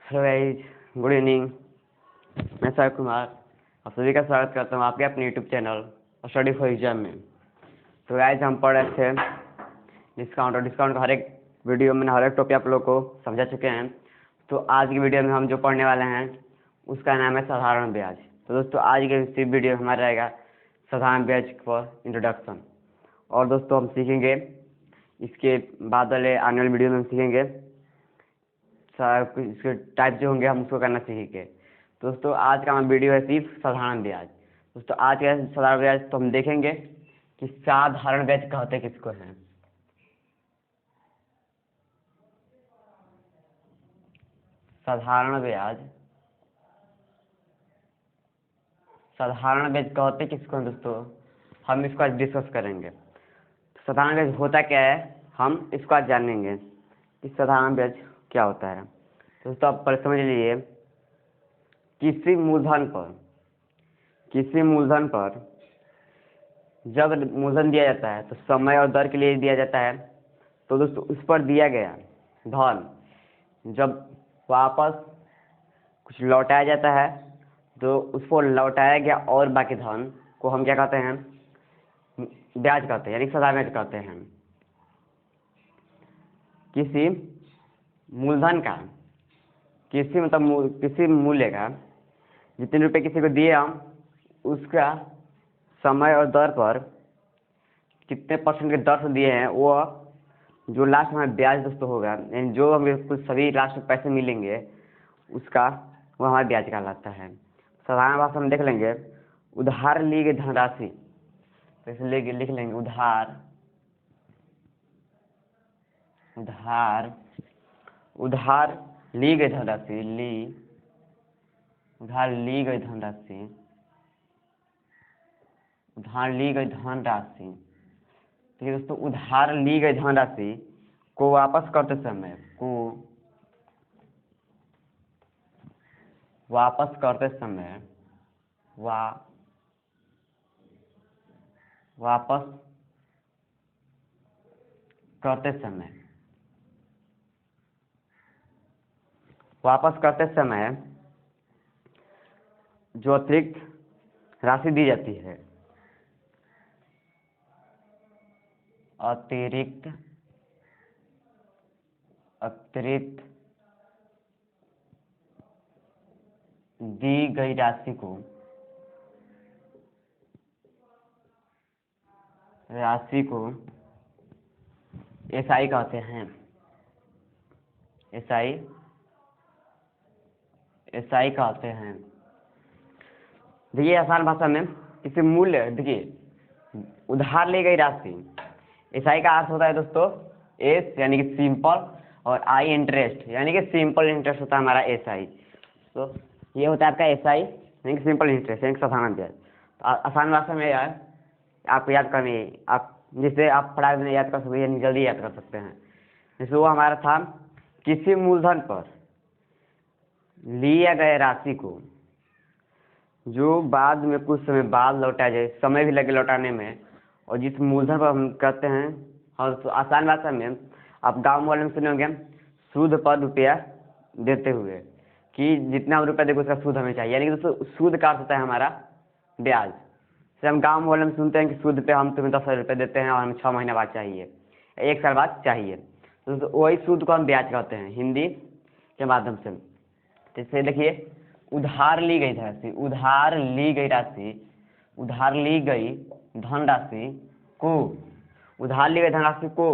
Hello guys, good evening. मैं साहिब कुमार आप सभी का स्वागत करता हूँ आपके अपने YouTube channel study for exam में। तो गाइज हम पढ़ रहे थे डिस्काउंट का हर एक वीडियो में हर एक टॉपिक आप लोग को समझा चुके हैं। तो आज की वीडियो में हम जो पढ़ने वाले हैं उसका नाम है साधारण ब्याज। तो दोस्तों आज के वीडियो में हमारा रहेगा साधारण ब्याज फॉर इंट्रोडक्शन। और दोस्तों हम सीखेंगे इसके बाद वाले आने वाले वीडियो में हम सीखेंगे इसके टाइप जो होंगे हम उसको करना सीखेंगे। दोस्तों आज का हमारा वीडियो है सिर्फ साधारण ब्याज। दोस्तों आज का साधारण ब्याज तो हम देखेंगे कि साधारण ब्याज कहते किसको हैं। साधारण ब्याज कहते किसको हैं दोस्तों, हम इसको आज डिस्कस करेंगे। साधारण ब्याज होता क्या है हम इसको आज जानेंगे कि साधारण ब्याज क्या होता है। दोस्तों आप पहले समझ लीजिए, किसी मूलधन पर जब मूलधन दिया जाता है तो समय और दर के लिए दिया जाता है। तो दोस्तों उस पर दिया गया धन जब वापस कुछ लौटाया जाता है तो उसको लौटाया गया और बाकी धन को हम क्या कहते हैं, ब्याज कहते हैं, यानी साधारण ब्याज कहते हैं। किसी मूलधन का किसी मूल्य का जितने रुपए किसी को दिए हम उसका समय और दर पर कितने परसेंट के दर से दिए हैं वो जो लास्ट में ब्याज दोस्तों होगा, यानी जो हमें कुछ सभी लास्ट में पैसे मिलेंगे उसका वो हमारा ब्याज कहलाता है। साधारण भाषा में देख लेंगे, उधार ली गई धनराशि, तो इसलिए लिख लेंगे उधार ली गई धनराशि ठीक है दोस्तों। उधार ली गई धनराशि को वापस करते समय वापस करते समय जो अतिरिक्त राशि दी जाती है, अतिरिक्त दी गई राशि को एसआई कहते हैं। एसआई कहते हैं। देखिए आसान भाषा में किसी मूल्य, देखिए उधार ली गई राशि, एसआई का अर्थ होता है दोस्तों एस यानी कि सिंपल और आई इंटरेस्ट, यानी कि सिंपल इंटरेस्ट होता है हमारा एसआई। तो ये होता है आपका एसआई यानी कि सिंपल इंटरेस्ट यानी कि साधारण ब्याज। तो आसान भाषा में यार आपको याद करनी है, आप जिससे आप पढ़ाई में याद कर सकते हैं, जल्दी याद कर सकते हैं। जैसे वो हमारा था किसी मूलधन पर लिया गया राशि को जो बाद में कुछ समय बाद लौटाया जाए, समय भी लगे लौटाने में, और जिस मूलधन पर हम कहते हैं, और तो आसान भाषा में आप गाँव वाले में सुने होंगे सूद पर रुपया देते हुए कि जितना हम रुपया देंगे उसका सूद हमें चाहिए, यानी कि दोस्तों सूद का अर्थ होता है हमारा ब्याज। जैसे हम गाँव वाले में सुनते हैं कि सूद पे हम तुम्हें 10,000 रुपये देते हैं और हमें 6 महीने बाद चाहिए, 1 साल बाद चाहिए, तो वही सूद को हम ब्याज कहते हैं हिंदी के माध्यम से। जैसे देखिए उधार ली गई धनराशि को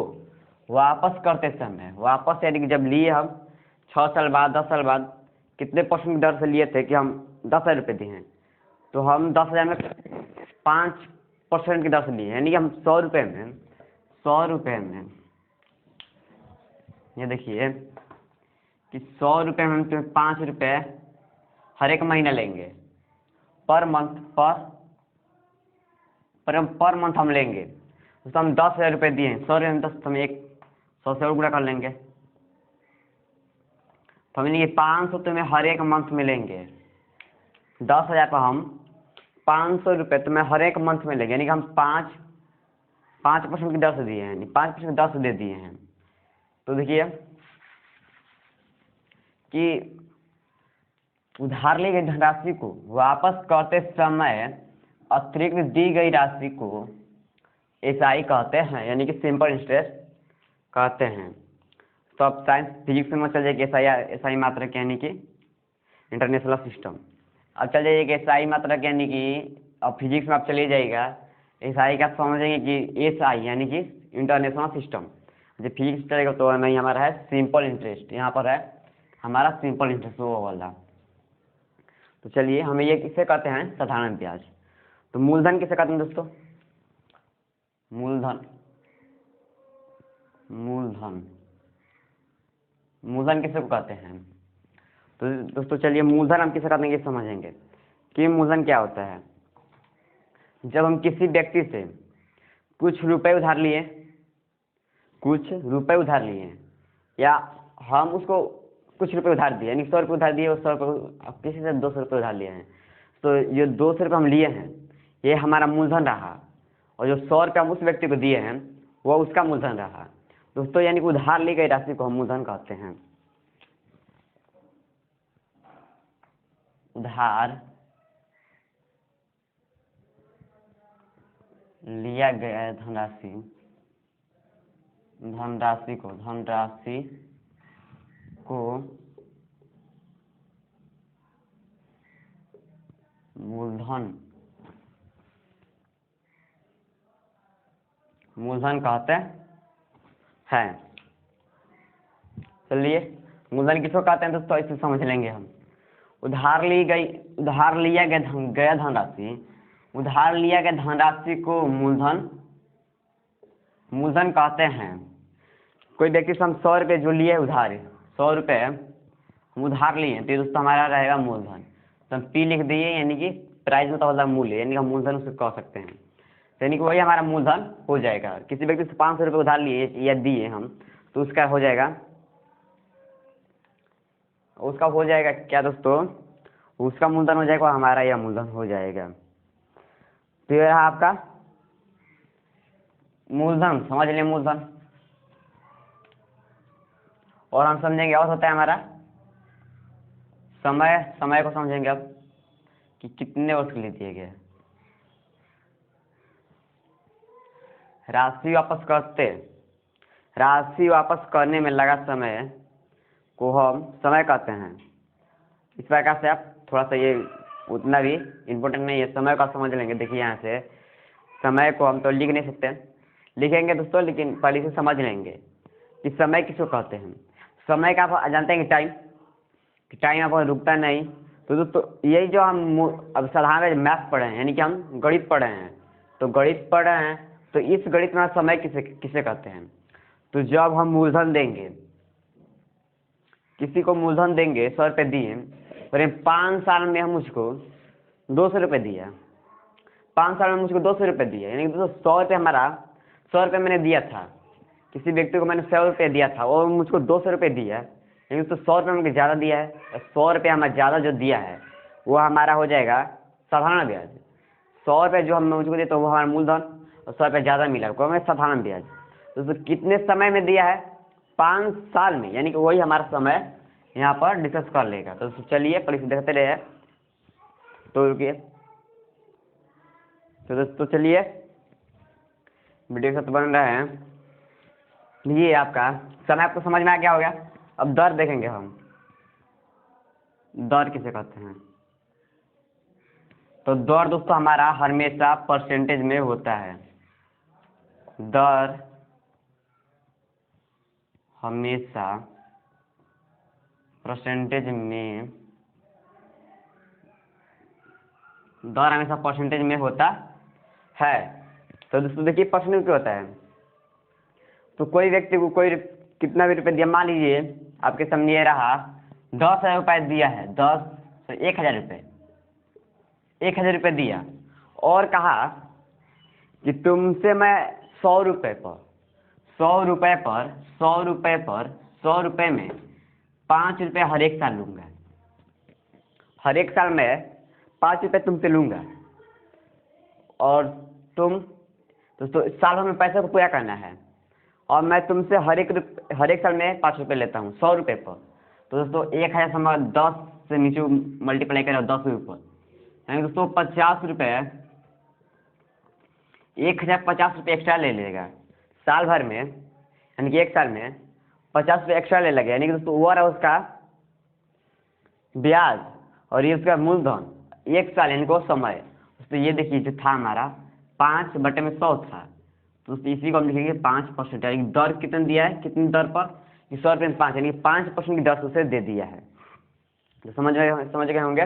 वापस करते समय, वापस यानी कि जब लिए हम 6 साल बाद 10 साल बाद कितने परसेंट की दर से लिए थे कि हम 10,000 रुपये दिए हैं, तो हम 10,000 में 5% की दर से लिए, यानी कि हम 100 रुपये में ये देखिए कि 100 रुपये में हम तुम्हें 5 रुपये हर एक महीना लेंगे, पर मंथ हम लेंगे। तो हम 10,000 रुपये दिए हैं, 100 रुपये में 10, हम 100 से और गुणा कर लेंगे, तो हम ये 500 तुम्हें हर एक मंथ में लेंगे। 10,000 पर हम 500 रुपये तुम्हें हर एक मंथ में लेंगे, यानी कि हम 5% की दर से दिए हैं, यानी 5% की दर से दे दिए हैं। तो देखिए कि उधार ली गई धनराशि को वापस करते समय अतिरिक्त दी गई राशि को एसआई कहते हैं, यानी कि सिंपल इंटरेस्ट कहते हैं। तो अब साइंस फिजिक्स में चल जाएगी एसआई मात्रक यानी कि इंटरनेशनल सिस्टम। अब चल जाइए एसआई मात्रक यानी कि अब फिजिक्स में आप चले जाइएगा एसआई का समझेंगे कि एसआई यानी कि इंटरनेशनल सिस्टम। जब फिजिक्स चलेगा तो नहीं हमारा है सिंपल इंटरेस्ट, यहाँ पर है हमारा सिंपल इंटरेस्ट वो वाला। तो चलिए हमें ये किसे कहते हैं साधारण ब्याज। तो मूलधन किसे कहते हैं दोस्तों? मूलधन मूलधन मूलधन किसे को कहते हैं? तो दोस्तों चलिए मूलधन हम किसे कहते हैं ये समझेंगे कि मूलधन क्या होता है। जब हम किसी व्यक्ति से कुछ रुपए उधार लिए या हम उसको कुछ रुपए उधार दिए, यानी 100 रुपये उधार दिए, और 100 रुपये किसी से 200 रुपये उधार लिए हैं, तो ये 200 रुपये हम लिए हैं ये हमारा मूलधन रहा, और जो 100 रुपये हम उस व्यक्ति को दिए हैं वो उसका मूलधन रहा दोस्तों। यानी कि उधार ली गई राशि को हम मूलधन कहते हैं। उधार लिया गया धनराशि को मूलधन कहते हैं। चलिए मूलधन किसको कहते हैं दोस्तों इसे समझ लेंगे हम। उधार लिया गया धनराशि को मूलधन कहते हैं। कोई व्यक्ति से हम 100 रुपये जो लिए उधार 100 रुपये हम उधार लिए तो दोस्तों हमारा रहेगा मूलधन। तो हम पी लिख दिए यानी कि प्राइस मतलब होता है मूल्य, यानी कि हम मूलधन उसे कह सकते हैं। यानी कि वही हमारा मूलधन हो जाएगा। किसी व्यक्ति से 500 रुपये उधार लिए या दिए हम तो उसका हो जाएगा क्या दोस्तों? उसका मूलधन हो जाएगा, हमारा यह मूलधन हो जाएगा। तो यह रहा आपका मूलधन, समझ लिया मूलधन। और हम समझेंगे और होता है हमारा समय को समझेंगे अब कि कितने वर्ष के लिए दिए गए। राशि वापस करने में लगा समय को हम समय कहते हैं। इस प्रकार से आप थोड़ा सा ये उतना भी इम्पोर्टेंट नहीं है, समय का समझ लेंगे। देखिए यहाँ से समय को हम तो लिख नहीं सकते, लिखेंगे दोस्तों, लेकिन पहले से समझ लेंगे कि समय किसको कहते हैं। समय का आप जानते हैं कि टाइम आप रुकता नहीं। तो दोस्तों यही जो हम अब साधारण मैथ पढ़े हैं, यानी कि हम गणित पढ़े हैं, तो गणित पढ़े हैं तो इस गणित में समय किसे कहते हैं। तो जब हम मूलधन देंगे, किसी को मूलधन देंगे 100 रुपये दिए और 5 साल में हम उसको 200 रुपये दिया, 5 साल में मुझको 200 रुपये दिया, यानी कि दोस्तों 100 रुपये मैंने दिया था, किसी व्यक्ति को मैंने 100 रुपये दिया था और मुझको 200 रुपये दिया, यानी तो 100 रुपये मुझे ज़्यादा दिया है। 100 रुपये हमें ज़्यादा जो दिया है वो हमारा हो जाएगा साधारण ब्याज। 100 रुपये जो हम मुझको दिए तो वो हमारा मूलधन, और 100 रुपये ज़्यादा मिला वो हमें साधारण ब्याज। तो कितने समय में दिया है? 5 साल में, यानी कि वही हमारा समय यहाँ पर डिस्कस कर लेगा। तो चलिए पहले से देखते रहे। तो रुकिए, तो दोस्तों चलिए वीडियो के साथ बन रहे हैं। ये आपका समय आपको समझ में आ गया होगा। अब दर देखेंगे हम, दर किसे कहते हैं। तो दर दोस्तों हमारा हमेशा परसेंटेज में होता है। दर हमेशा परसेंटेज में होता है। तो दोस्तों देखिए परसेंटेज क्या होता है। तो कोई व्यक्ति को कोई कितना भी रुपये दिया, मान लीजिए आपके सामने ये रहा 10,000 रुपये दिया है, 1,000 रुपये, 1,000 रुपये दिया और कहा कि तुमसे मैं 100 रुपये में 5 रुपये हर एक साल लूँगा, हर एक साल में 5 रुपये तुमसे लूँगा, और तुम दोस्तों साल भर में पैसे को पूरा करना है, और मैं तुमसे हर एक साल में 5 रुपये लेता हूँ 100 रुपये पर। तो दोस्तों 1,000 समय 10 से नीचे मल्टीप्लाई करें और 10 के ऊपर, यानी दोस्तों 50 रुपये, 1050 रुपये एक्स्ट्रा ले लेगा साल भर में, यानी कि 1 साल में 50 रुपये एक्स्ट्रा ले लगे, यानी कि दोस्तों वो रहा उसका ब्याज और ये उसका मूलधन 1 साल यानी कि वो समय। तो ये देखिए जो था हमारा 5/100 था, तो इसी को हम लिखेंगे 5%, यानी दर कितना दिया है, कितनी दर पर, 100 रुपये में 5, यानी 5% की दर से उसे दे दिया है। तो समझ गए होंगे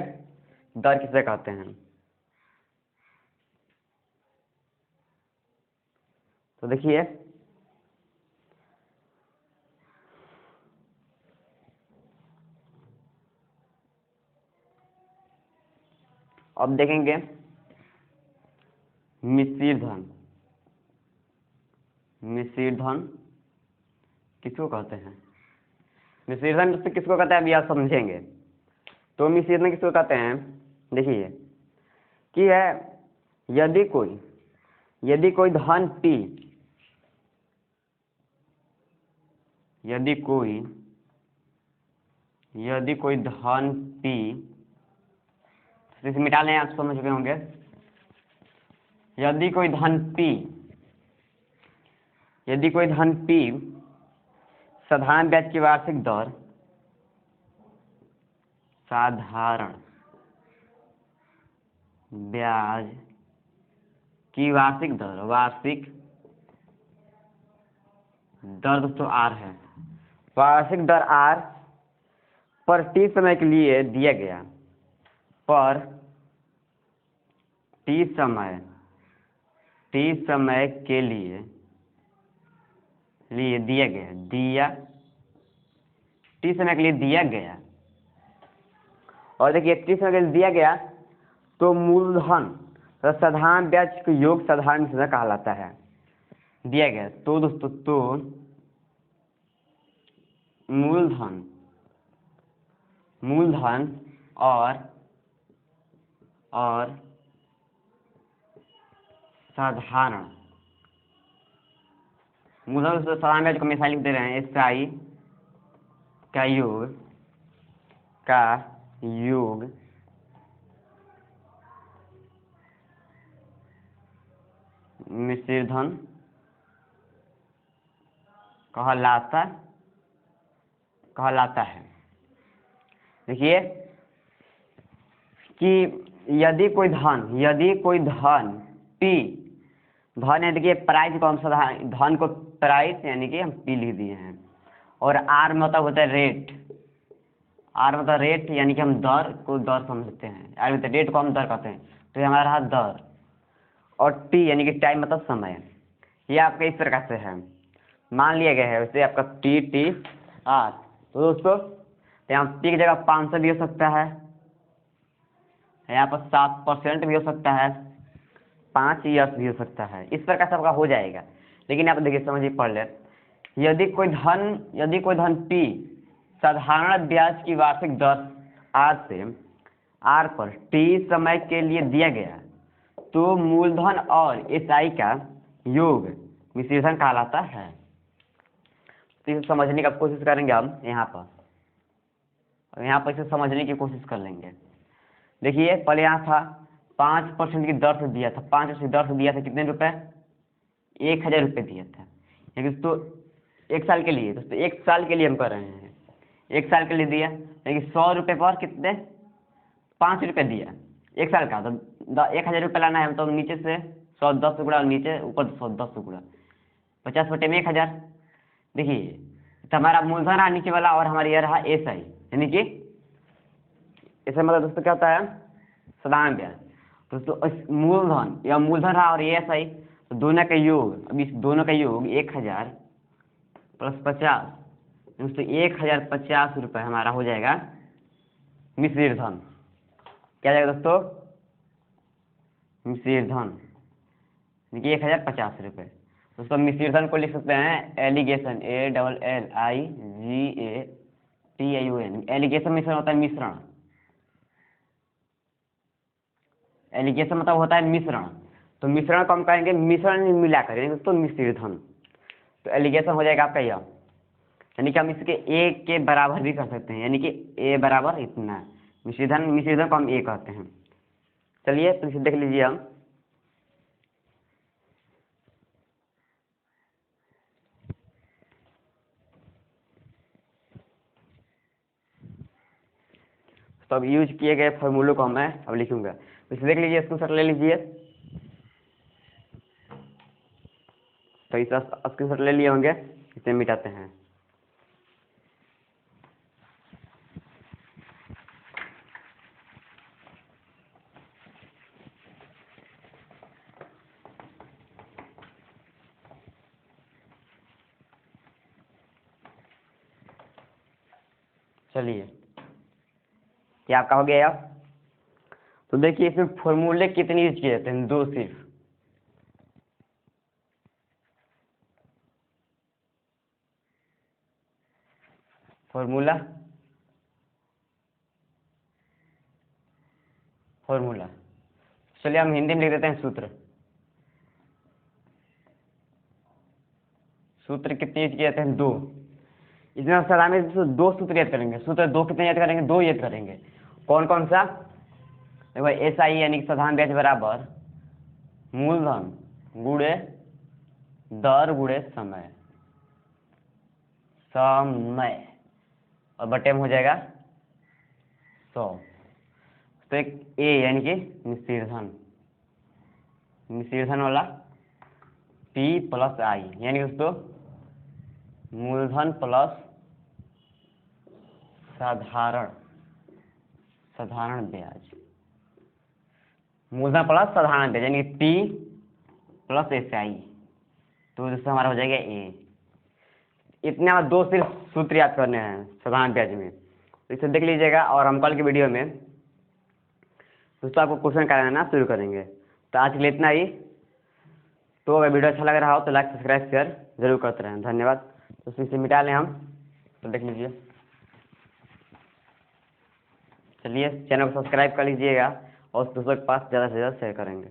दर किसे कहते हैं। तो देखिए अब देखेंगे मिश्रित धन। मिश्रित धन किसको कहते हैं, मिश्रित धन किसको कहते हैं अभी आप समझेंगे। तो मिश्रित धन किसको कहते हैं, देखिए कि है यदि कोई धन P, यदि कोई धन P, इसे मिटा लें, आप समझ चुके होंगे। यदि कोई धन P साधारण ब्याज की वार्षिक दर, साधारण ब्याज की वार्षिक दर दोस्तों R है, वार्षिक दर R पर T समय के लिए दिया गया, पर T समय के लिए दिया गया। और देखिए T समय के लिए दिया गया तो मूलधन तो साधारण ब्याज का योग साधारण से कहलाता है, दिया गया। तो दोस्तों तो मूलधन और साधारण मूलधन से साधारण ब्याज को हमेशा लिख दे रहे हैं SI का योग मिश्रित धन कहलाता है। देखिए कि यदि कोई धन P, धन है, देखिए प्राइस को हम साधारण धन को प्राइस यानी कि हम P लिख दिए हैं, और R मतलब होता है रेट, यानी कि हम दर को दर समझते हैं, R मतलब रेट को हम दर कहते हैं, तो ये हमारा रहा दर, और T यानी कि टाइम मतलब समय। ये आपका इस प्रकार से है, मान लिया गया है वैसे आपका TTR। तो दोस्तों यहाँ P की जगह 500 भी हो सकता है, यहाँ पर 7% भी हो सकता है, 5 ईयर्स भी हो सकता है, इस प्रकार से आपका हो जाएगा। लेकिन आप देखिए समझिए पढ़ ले, यदि कोई धन P साधारण ब्याज की वार्षिक दर R पर T समय के लिए दिया गया, तो मूलधन और SI का योग मिश्रित धन कहलाता है। तो इसे समझने का कोशिश करेंगे हम यहाँ पर, और यहाँ पर इसे समझने की कोशिश कर लेंगे। देखिए पहले यहाँ था 5% की दर से दिया था, 5% की दर से दिया था, कितने रुपए, 1000 रुपये दिया था, यानी तो 1 साल के लिए, दोस्तों 1 साल के लिए हम कर रहे हैं, 1 साल के लिए दिया, यानी 100 रुपये पर कितने, 5 रुपये दिया 1 साल का। तो 1000 रुपये लाना है तो नीचे से 100 10 से गुणा, नीचे ऊपर 100 10 से गुणा, 50/1000। देखिए तो हमारा मूलधन रहा नीचे वाला, और हमारा यह रहा SI, यानी कि इसका मतलब दोस्तों क्या होता है, साधारण ब्याज। दोस्तों मूलधन रहा और SI, तो दोनों का योग, अब इस दोनों का योग 1000 + 50, दोस्तों 1050 रुपये हमारा हो जाएगा मिश्रित धन। क्या जाएगा दोस्तों, मिश्रित धन, देखिए 1050 रुपये। दोस्तों मिश्रित धन को लिख सकते हैं एलिगेशन, ALLIGATION, एलिगेशन मिश्रण होता है मिश्रण, एलिगेशन मतलब होता है मिश्रण, तो मिश्रण को हम कहेंगे मिश्रण मिलाकर, यानी दोस्तों मिश्रित धन। तो एलिगेशन हो जाएगा आपका यह, यानी कि हम इसके A के बराबर भी कर सकते हैं, यानी कि A बराबर इतना, मिश्रित धन को हम ए कहते हैं। चलिए तो इसे देख लीजिए हम। तो अब यूज किए गए फॉर्मूलों को मैं अब लिखूंगा। तो इसे देख लीजिए, इसको सर ले लीजिए। तो इस स्क्रीनशॉट ले लिए होंगे, इसे मिटाते हैं। चलिए, क्या आपका हो गया अब? तो देखिए इसमें फॉर्मूले कितने यूज किए जाते हैं? 2 सिर्फ। फॉर्मूला चलिए हम हिंदी में लिख देते हैं सूत्र। सूत्र कितने यूज किए जाते हैं? 2। इसमें सर हमें 2 सूत्र याद करेंगे। सूत्र 2 कितने याद करेंगे? 2 याद करेंगे। कौन कौन सा? देखो SI यानी कि साधारण ब्याज बराबर मूलधन गुणे दर गुणे समय और बटे में हो जाएगा 100। तो एक ए यानी कि मिश्रित वाला P प्लस I यानी उसको मूलधन प्लस साधारण ब्याज, मूलधन प्लस साधारण ब्याज यानी P प्लस SI। तो जिससे हमारा हो जाएगा ए। इतने हमें 2 सिर्फ सूत्र याद करने हैं साधारण ब्याज में। तो इसे देख लीजिएगा और हम कल की वीडियो में दोस्तों आपको क्वेश्चन कराना शुरू करेंगे। तो आज के लिए इतना ही। तो अगर वीडियो अच्छा लग रहा हो तो लाइक सब्सक्राइब शेयर जरूर करते रहें। धन्यवाद। तो इसे मिटा लें हम। तो देख लीजिए। चलिए चैनल को सब्सक्राइब कर लीजिएगा और दोस्तों के पास ज़्यादा से ज़्यादा शेयर करेंगे।